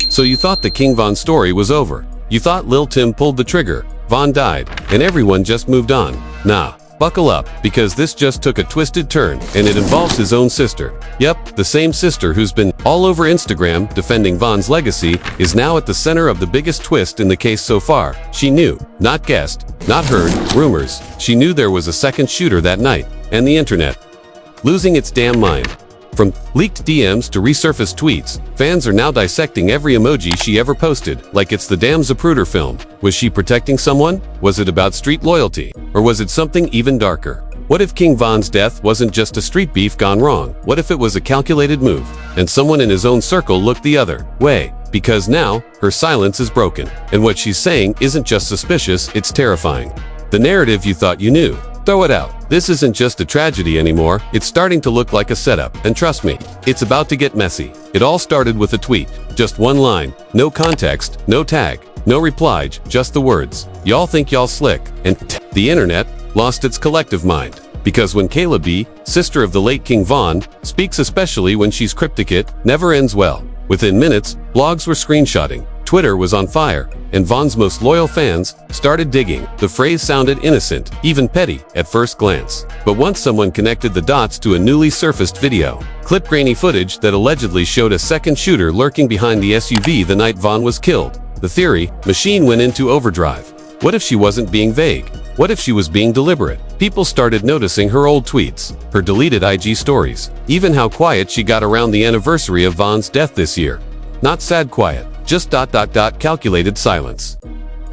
So you thought the King Von story was over. You thought Lil Tim pulled the trigger, Von died, and everyone just moved on. Nah. Buckle up, because this just took a twisted turn, and it involves his own sister. Yep, the same sister who's been all over Instagram defending Von's legacy is now at the center of the biggest twist in the case so far. She knew, not guessed, not heard, rumors. She knew there was a second shooter that night, and the internet losing its damn mind. From leaked DMs to resurfaced tweets, fans are now dissecting every emoji she ever posted, like it's the damn Zapruder film. Was she protecting someone? Was it about street loyalty? Or was it something even darker? What if King Von's death wasn't just a street beef gone wrong? What if it was a calculated move, and someone in his own circle looked the other way? Because now, her silence is broken, and what she's saying isn't just suspicious, it's terrifying. The narrative you thought you knew. Throw it out. This isn't just a tragedy anymore, it's starting to look like a setup, and trust me, it's about to get messy. It all started with a tweet, just one line, no context, no tag, no reply, just the words, "Y'all think y'all slick," and the internet lost its collective mind. Because when Kayla B, sister of the late King Von, speaks, especially when she's cryptic, it never ends well. Within minutes, blogs were screenshotting, Twitter was on fire, and Von's most loyal fans started digging. The phrase sounded innocent, even petty, at first glance. But once someone connected the dots to a newly surfaced video, clip grainy footage that allegedly showed a second shooter lurking behind the SUV the night Von was killed, the theory machine went into overdrive. What if she wasn't being vague? What if she was being deliberate? People started noticing her old tweets, her deleted IG stories, even how quiet she got around the anniversary of Von's death this year. Not sad quiet, just calculated silence.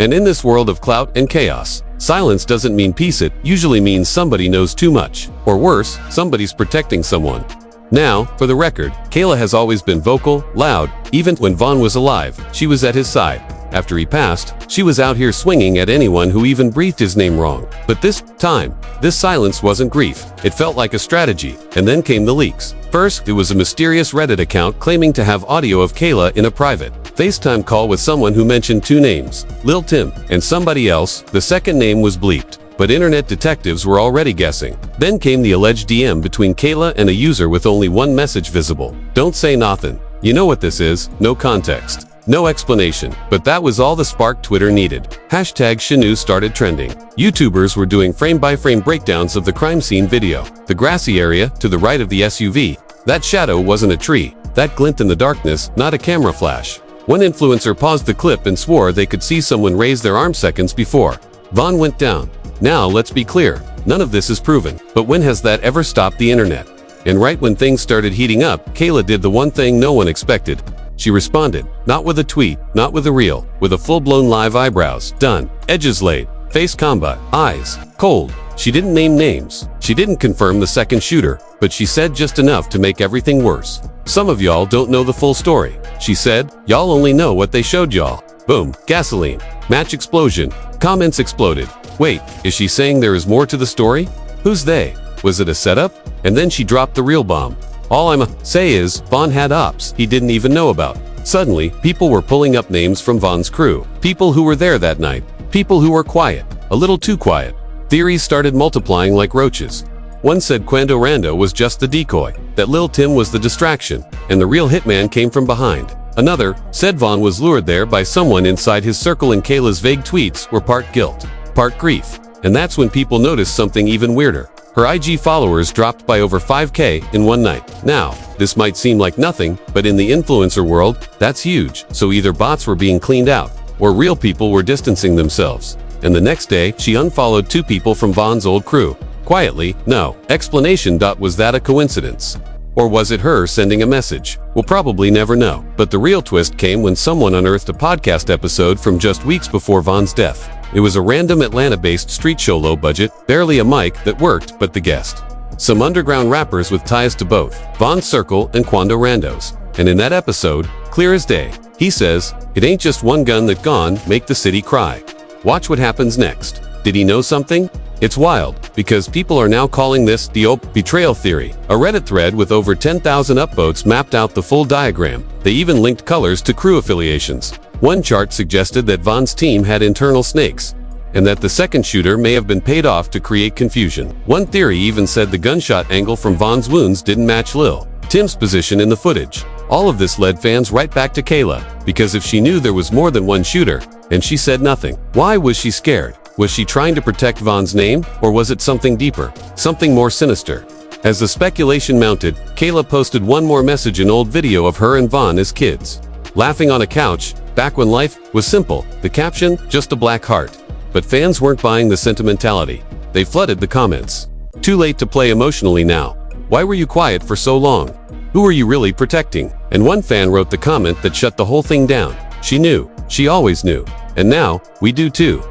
And in this world of clout and chaos, silence doesn't mean peace, it usually means somebody knows too much. Or worse, somebody's protecting someone. Now, for the record, Kayla has always been vocal, loud, even when Von was alive, she was at his side. After he passed, she was out here swinging at anyone who even breathed his name wrong. But this time, this silence wasn't grief. It felt like a strategy. And then came the leaks. First, it was a mysterious Reddit account claiming to have audio of Kayla in a private FaceTime call with someone who mentioned two names, Lil Tim and somebody else. The second name was bleeped, but internet detectives were already guessing. Then came the alleged DM between Kayla and a user with only one message visible. Don't say nothing. You know what this is, no context. No explanation, but that was all the spark Twitter needed. Hashtag Shanu started trending. YouTubers were doing frame-by-frame breakdowns of the crime scene video. The grassy area, to the right of the SUV. That shadow wasn't a tree. That glint in the darkness, not a camera flash. One influencer paused the clip and swore they could see someone raise their arm seconds before Von went down. Now, let's be clear, none of this is proven. But when has that ever stopped the internet? And right when things started heating up, Kayla did the one thing no one expected. She responded, not with a tweet, not with a reel, with a full-blown live eyebrows, done, edges laid, face combat, eyes, cold. She didn't name names. She didn't confirm the second shooter, but she said just enough to make everything worse. Some of y'all don't know the full story. She said, y'all only know what they showed y'all. Boom, gasoline, match explosion, comments exploded. Wait, is she saying there is more to the story? Who's they? Was it a setup? And then she dropped the real bomb. All I'ma say is, Von had ops he didn't even know about. Suddenly, people were pulling up names from Von's crew. People who were there that night. People who were quiet. A little too quiet. Theories started multiplying like roaches. One said Quando Rando was just the decoy, that Lil Tim was the distraction, and the real hitman came from behind. Another said Von was lured there by someone inside his circle, and Kayla's vague tweets were part guilt, part grief. And that's when people noticed something even weirder. Her IG followers dropped by over 5K in one night. Now, this might seem like nothing, but in the influencer world, that's huge. So either bots were being cleaned out, or real people were distancing themselves. And the next day, she unfollowed 2 people from Von's old crew. Quietly, no. Explanation. Was that a coincidence? Or was it her sending a message? We'll probably never know. But the real twist came when someone unearthed a podcast episode from just weeks before Von's death. It was a random Atlanta-based street show, low budget, barely a mic that worked, but the guest. Some underground rappers with ties to both Von's circle and Quando Rando's. And in that episode, clear as day, he says, "It ain't just one gun that gone make the city cry." Watch what happens next. Did he know something? It's wild, because people are now calling this the betrayal theory. A Reddit thread with over 10,000 upvotes mapped out the full diagram. They even linked colors to crew affiliations. One chart suggested that Von's team had internal snakes, and that the second shooter may have been paid off to create confusion. One theory even said the gunshot angle from Von's wounds didn't match Lil Tim's position in the footage. All of this led fans right back to Kayla, because if she knew there was more than one shooter, and she said nothing, why was she scared? Was she trying to protect Von's name, or was it something deeper, something more sinister? As the speculation mounted, Kayla posted one more message, an old video of her and Von as kids, laughing on a couch, back when life was simple. The caption, just a black heart. But fans weren't buying the sentimentality. They flooded the comments. Too late to play emotionally now. Why were you quiet for so long? Who are you really protecting? And one fan wrote the comment that shut the whole thing down. She knew. She always knew. And now, we do too.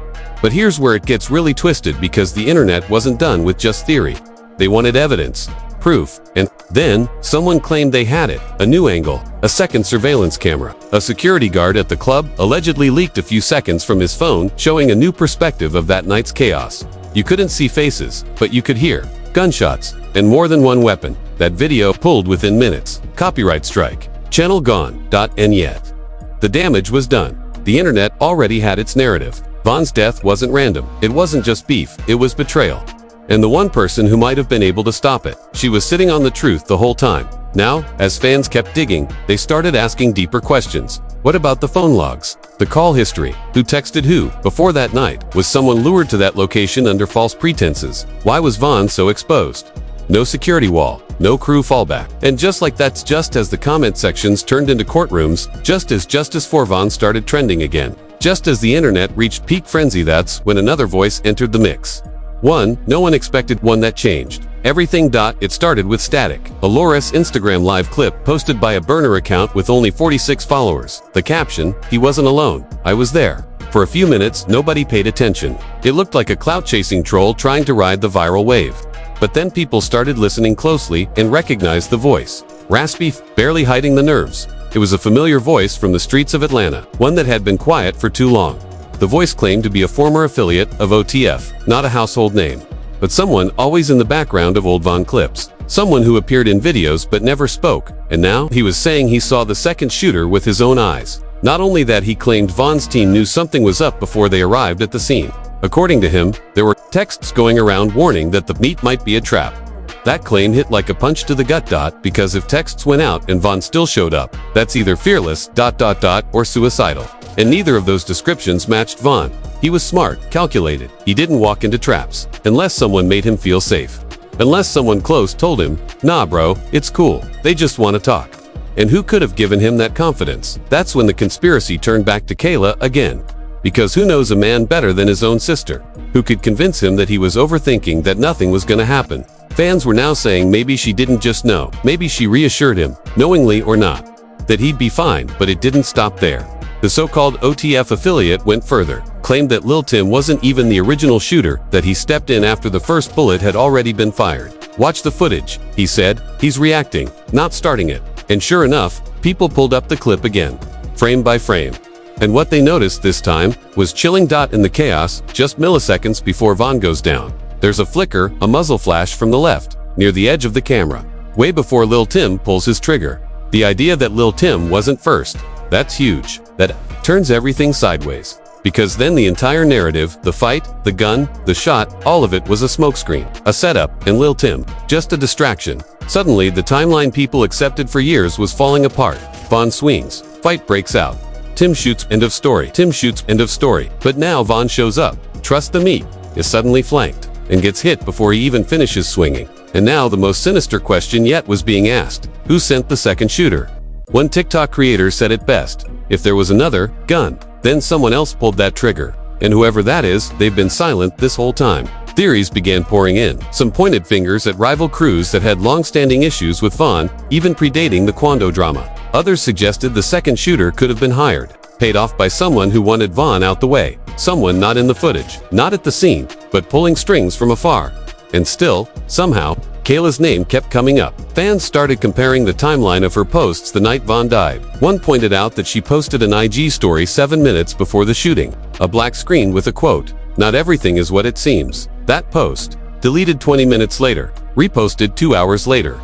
But here's where it gets really twisted, because the internet wasn't done with just theory. They wanted evidence, proof, and then someone claimed they had it. A new angle, a second surveillance camera. A security guard at the club allegedly leaked a few seconds from his phone, showing a new perspective of that night's chaos. You couldn't see faces, but you could hear gunshots, and more than one weapon. That video pulled within minutes. Copyright strike. Channel gone. And yet, the damage was done. The internet already had its narrative. Von's death wasn't random. It wasn't just beef. It was betrayal. And the one person who might have been able to stop it. She was sitting on the truth the whole time. Now, as fans kept digging, they started asking deeper questions. What about the phone logs? The call history? Who texted who? Before that night, was someone lured to that location under false pretenses? Why was Von so exposed? No security wall, no crew fallback. And just like that's just as the comment sections turned into courtrooms, just as Justice for Von started trending again. Just as the internet reached peak frenzy, that's when another voice entered the mix. One no one expected, one that changed everything. It started with Static, a Loris Instagram live clip posted by a burner account with only 46 followers. The caption, "He wasn't alone. I was there." For a few minutes, nobody paid attention. It looked like a clout-chasing troll trying to ride the viral wave. But then people started listening closely and recognized the voice. Raspy, barely hiding the nerves. It was a familiar voice from the streets of Atlanta, one that had been quiet for too long. The voice claimed to be a former affiliate of OTF, not a household name, but someone always in the background of old Von clips. Someone who appeared in videos but never spoke, and now he was saying he saw the second shooter with his own eyes. Not only that, he claimed Von's team knew something was up before they arrived at the scene. According to him, there were texts going around warning that the meet might be a trap. That claim hit like a punch to the gut. Because if texts went out and Von still showed up, that's either fearless ... or suicidal. And neither of those descriptions matched Von. He was smart, calculated. He didn't walk into traps, unless someone made him feel safe. Unless someone close told him, "Nah bro, it's cool, they just want to talk." And who could have given him that confidence? That's when the conspiracy turned back to Kayla again. Because who knows a man better than his own sister? Who could convince him that he was overthinking, that nothing was gonna happen? Fans were now saying maybe she didn't just know. Maybe she reassured him, knowingly or not, that he'd be fine. But it didn't stop there. The so-called OTF affiliate went further, claimed that Lil Tim wasn't even the original shooter, that he stepped in after the first bullet had already been fired. "Watch the footage," he said. "He's reacting, not starting it." And sure enough, people pulled up the clip again, frame by frame. And what they noticed this time was chilling. In the chaos, just milliseconds before Von goes down, there's a flicker, a muzzle flash from the left, near the edge of the camera, way before Lil Tim pulls his trigger. The idea that Lil Tim wasn't first, that's huge. That turns everything sideways. Because then the entire narrative, the fight, the gun, the shot, all of it was a smokescreen, a setup, and Lil Tim, just a distraction. Suddenly, the timeline people accepted for years was falling apart. Von swings, fight breaks out. Tim shoots, end of story. Tim shoots, end of story. But now Von shows up. Trust the meat, is suddenly flanked, and gets hit before he even finishes swinging. And now the most sinister question yet was being asked. Who sent the second shooter? One TikTok creator said it best. If there was another gun, then someone else pulled that trigger. And whoever that is, they've been silent this whole time. Theories began pouring in. Some pointed fingers at rival crews that had long-standing issues with Von, even predating the Quando drama. Others suggested the second shooter could have been hired, paid off by someone who wanted Von out the way. Someone not in the footage, not at the scene, but pulling strings from afar. And still, somehow, Kayla's name kept coming up. Fans started comparing the timeline of her posts the night Von died. One pointed out that she posted an IG story 7 minutes before the shooting. A black screen with a quote, "Not everything is what it seems." That post, deleted 20 minutes later, reposted 2 hours later.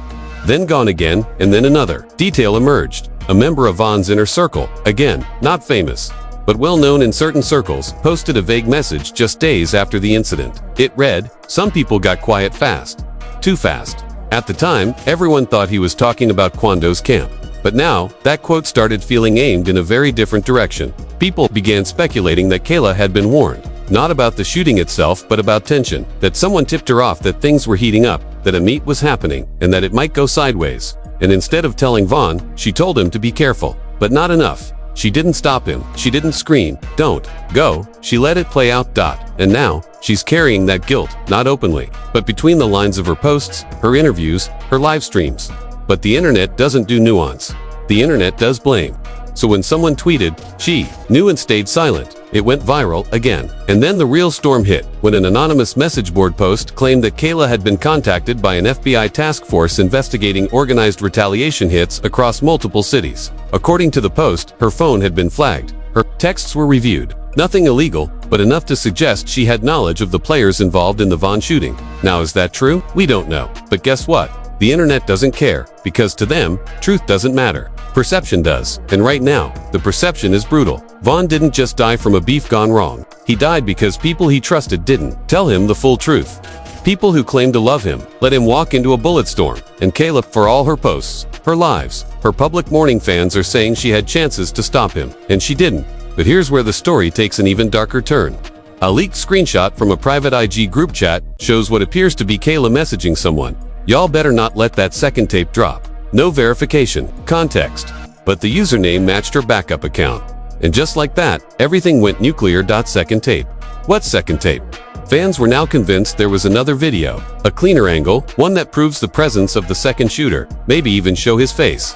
Then gone again, and then another. Detail emerged. A member of Von's inner circle, again, not famous, but well-known in certain circles, posted a vague message just days after the incident. It read, "Some people got quiet fast. Too fast." At the time, everyone thought he was talking about Quando's camp. But now, that quote started feeling aimed in a very different direction. People began speculating that Kayla had been warned, not about the shooting itself but about tension, that someone tipped her off that things were heating up, that a meet was happening, and that it might go sideways. And instead of telling Vaughn, she told him to be careful. But not enough. She didn't stop him. She didn't scream, "Don't go." She let it play out. And now, she's carrying that guilt, not openly, but between the lines of her posts, her interviews, her live streams. But the internet doesn't do nuance. The internet does blame. So when someone tweeted, "She knew and stayed silent," it went viral again. And then the real storm hit, when an anonymous message board post claimed that Kayla had been contacted by an FBI task force investigating organized retaliation hits across multiple cities. According to the post, her phone had been flagged. Her texts were reviewed. Nothing illegal, but enough to suggest she had knowledge of the players involved in the Vaughn shooting. Now, is that true? We don't know. But guess what? The internet doesn't care, because to them, truth doesn't matter. Perception does. And right now, the perception is brutal. Vaughn didn't just die from a beef gone wrong. He died because people he trusted didn't tell him the full truth. People who claimed to love him let him walk into a bullet storm. And Kayla, for all her posts, her lives, her public mourning, fans are saying she had chances to stop him, and she didn't. But here's where the story takes an even darker turn. A leaked screenshot from a private IG group chat shows what appears to be Kayla messaging someone. "Y'all better not let that second tape drop." No verification, context. But the username matched her backup account. And just like that, everything went nuclear. Second tape. What second tape? Fans were now convinced there was another video, a cleaner angle, one that proves the presence of the second shooter, maybe even show his face.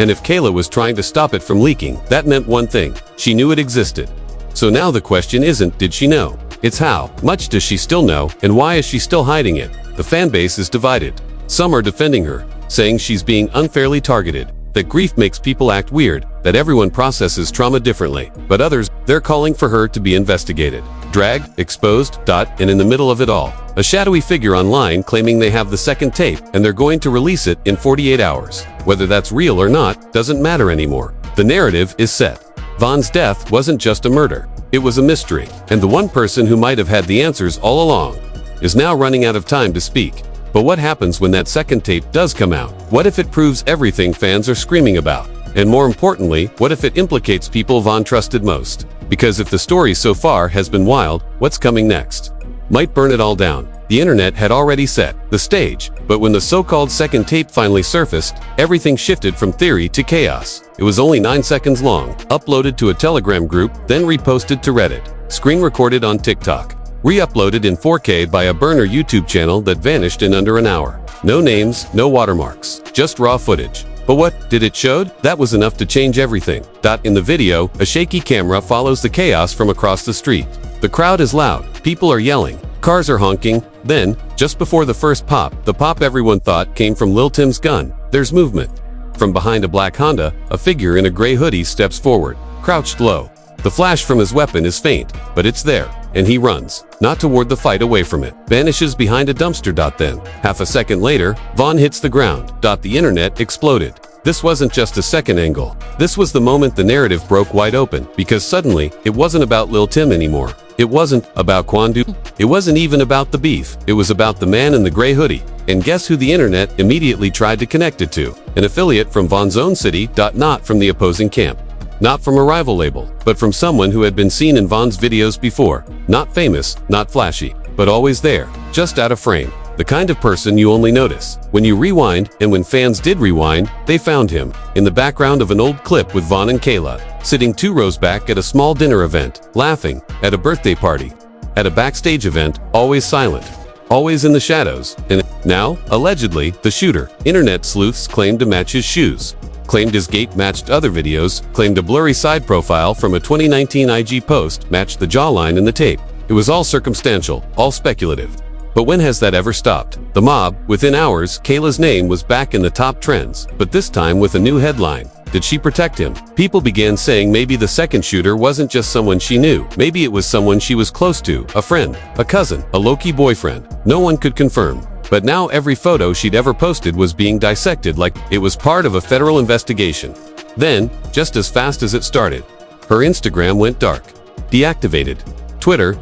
And if Kayla was trying to stop it from leaking, that meant one thing: she knew it existed. So now the question isn't, did she know? It's how much does she still know, and why is she still hiding it? The fan base is divided. Some are defending her, saying she's being unfairly targeted, that grief makes people act weird, that everyone processes trauma differently. But others, they're calling for her to be investigated, dragged, exposed. And in the middle of it all, a shadowy figure online claiming they have the second tape and they're going to release it in 48 hours. Whether that's real or not doesn't matter anymore. The narrative is set. Vaughn's death wasn't just a murder. It was a mystery. And the one person who might have had the answers all along is now running out of time to speak. But what happens when that second tape does come out? What if it proves everything fans are screaming about? And more importantly, what if it implicates people Vaughn trusted most? Because if the story so far has been wild, what's coming next might burn it all down. The internet had already set the stage, but when the so-called second tape finally surfaced, everything shifted from theory to chaos. It was only 9 seconds long, uploaded to a Telegram group, then reposted to Reddit, screen recorded on TikTok, re-uploaded in 4K by a burner YouTube channel that vanished in under an hour. No names, no watermarks, just raw footage. But what did it show? That was enough to change everything. In the video, a shaky camera follows the chaos from across the street. The crowd is loud, people are yelling, cars are honking. Then, just before the first pop, the pop everyone thought came from Lil Tim's gun, there's movement. From behind a black Honda, a figure in a gray hoodie steps forward, crouched low. The flash from his weapon is faint, but it's there, and he runs, not toward the fight, away from it, vanishes behind a dumpster. Then, half a second later, Vaughn hits the ground. The internet exploded. This wasn't just a second angle. This was the moment the narrative broke wide open, because suddenly, it wasn't about Lil Tim anymore. It wasn't about Kwandu. It wasn't even about the beef. It was about the man in the gray hoodie. And guess who the internet immediately tried to connect it to? An affiliate from Vaughn's own city. Not from the opposing camp. Not from a rival label, but from someone who had been seen in Vaughn's videos before. Not famous, not flashy, but always there, just out of frame. The kind of person you only notice when you rewind. And when fans did rewind, they found him in the background of an old clip with Vaughn and Kayla, sitting 2 rows back at a small dinner event, laughing, at a birthday party, at a backstage event, always silent, always in the shadows. And now, allegedly, the shooter. Internet sleuths claimed to match his shoes, claimed his gait matched other videos, claimed a blurry side profile from a 2019 IG post matched the jawline in the tape. It was all circumstantial, all speculative. But when has that ever stopped? The mob, within hours, Kayla's name was back in the top trends, but this time with a new headline. Did she protect him? People began saying maybe the second shooter wasn't just someone she knew. Maybe it was someone she was close to, a friend, a cousin, a low-key boyfriend. No one could confirm. But now every photo she'd ever posted was being dissected like it was part of a federal investigation. Then, just as fast as it started, her Instagram went dark. Deactivated. Twitter,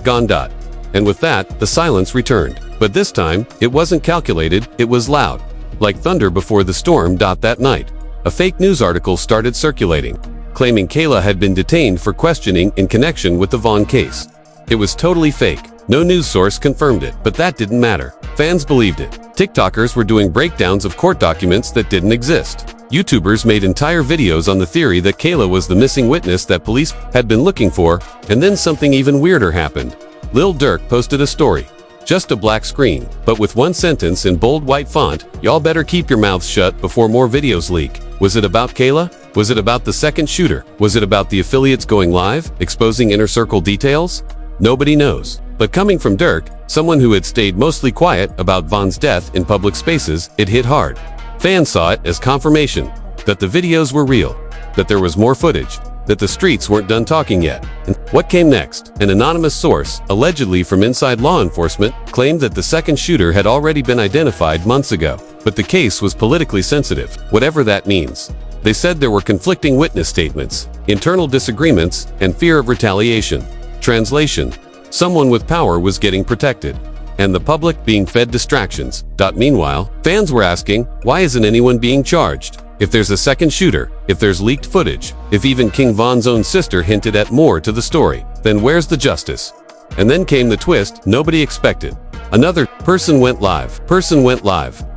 gone. And with that, the silence returned. But this time, it wasn't calculated, it was loud. Like thunder before the storm. That night, a fake news article started circulating, claiming Kayla had been detained for questioning in connection with the Vaughn case. It was totally fake. No news source confirmed it, but that didn't matter. Fans believed it. TikTokers were doing breakdowns of court documents that didn't exist. YouTubers made entire videos on the theory that Kayla was the missing witness that police had been looking for, and then something even weirder happened. Lil Durk posted a story. Just a black screen, but with one sentence in bold white font, "Y'all better keep your mouths shut before more videos leak." Was it about Kayla? Was it about the second shooter? Was it about the affiliates going live, exposing inner circle details? Nobody knows. But coming from Durk, someone who had stayed mostly quiet about Vaughn's death in public spaces, it hit hard. Fans saw it as confirmation that the videos were real, that there was more footage, that the streets weren't done talking yet. And what came next? An anonymous source, allegedly from inside law enforcement, claimed that the second shooter had already been identified months ago. But the case was politically sensitive, whatever that means. They said there were conflicting witness statements, internal disagreements, and fear of retaliation. Translation: someone with power was getting protected, and the public being fed distractions. Meanwhile, fans were asking, why isn't anyone being charged? If there's a second shooter, if there's leaked footage, if even King Von's own sister hinted at more to the story, then where's the justice? And then came the twist nobody expected. Another person went live.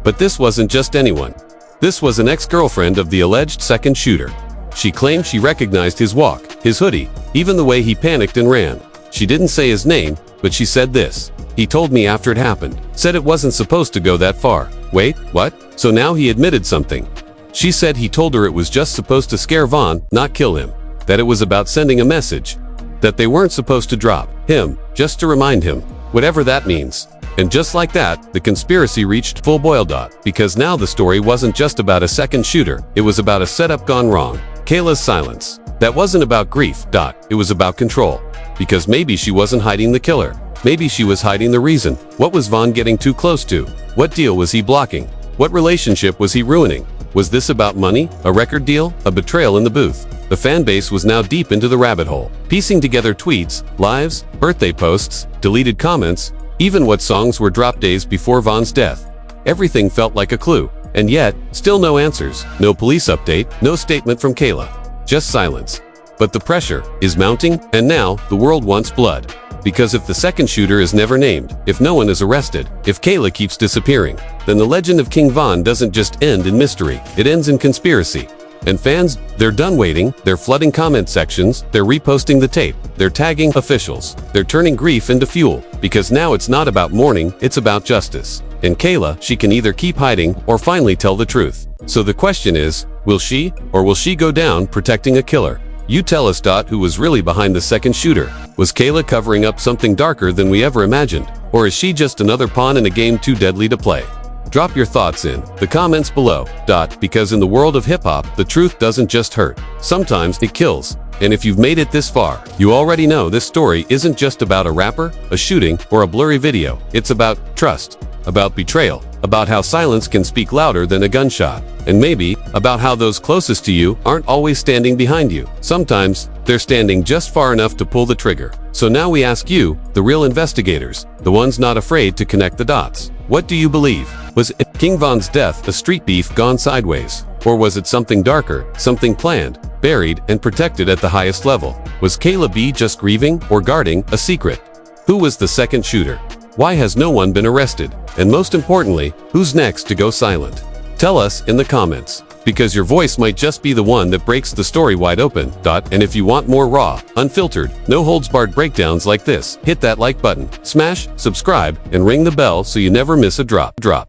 But this wasn't just anyone. This was an ex-girlfriend of the alleged second shooter. She claimed she recognized his walk, his hoodie, even the way he panicked and ran. She didn't say his name, but she said this: "He told me after it happened. Said it wasn't supposed to go that far." Wait, what? So now he admitted something. She said he told her it was just supposed to scare Vaughn, not kill him. That it was about sending a message. That they weren't supposed to drop him, just to remind him. Whatever that means. And just like that, the conspiracy reached full boil. Because now the story wasn't just about a second shooter, it was about a setup gone wrong. Kayla's silence. That wasn't about grief. It was about control. Because maybe she wasn't hiding the killer. Maybe she was hiding the reason. What was Vaughn getting too close to? What deal was he blocking? What relationship was he ruining? Was this about money, a record deal, a betrayal in the booth? The fan base was now deep into the rabbit hole, piecing together tweets, lives, birthday posts, deleted comments, even what songs were dropped days before Vaughn's death. Everything felt like a clue, and yet, still no answers, no police update, no statement from Kayla. Just silence. But the pressure is mounting, and now, the world wants blood. Because if the second shooter is never named, if no one is arrested, if Kayla keeps disappearing, then the legend of King Vaughn doesn't just end in mystery, it ends in conspiracy. And fans, they're done waiting, they're flooding comment sections, they're reposting the tape, they're tagging officials, they're turning grief into fuel, because now it's not about mourning, it's about justice. And Kayla, she can either keep hiding or finally tell the truth. So the question is, will she go down protecting a killer? You tell us. Who was really behind the second shooter? Was Kayla covering up something darker than we ever imagined? Or is she just another pawn in a game too deadly to play? Drop your thoughts in the comments below. Because in the world of hip-hop, the truth doesn't just hurt. Sometimes it kills. And if you've made it this far, you already know this story isn't just about a rapper, a shooting, or a blurry video. It's about trust, about betrayal, about how silence can speak louder than a gunshot, and maybe about how those closest to you aren't always standing behind you. Sometimes, they're standing just far enough to pull the trigger. So now we ask you, the real investigators, the ones not afraid to connect the dots. What do you believe? Was King Von's death a street beef gone sideways? Or was it something darker, something planned, buried, and protected at the highest level? Was Kayla B just grieving or guarding a secret? Who was the second shooter? Why has no one been arrested? And most importantly, who's next to go silent? Tell us in the comments, because your voice might just be the one that breaks the story wide open. And if you want more raw, unfiltered, no-holds-barred breakdowns like this, hit that like button, smash, subscribe, and ring the bell so you never miss a drop.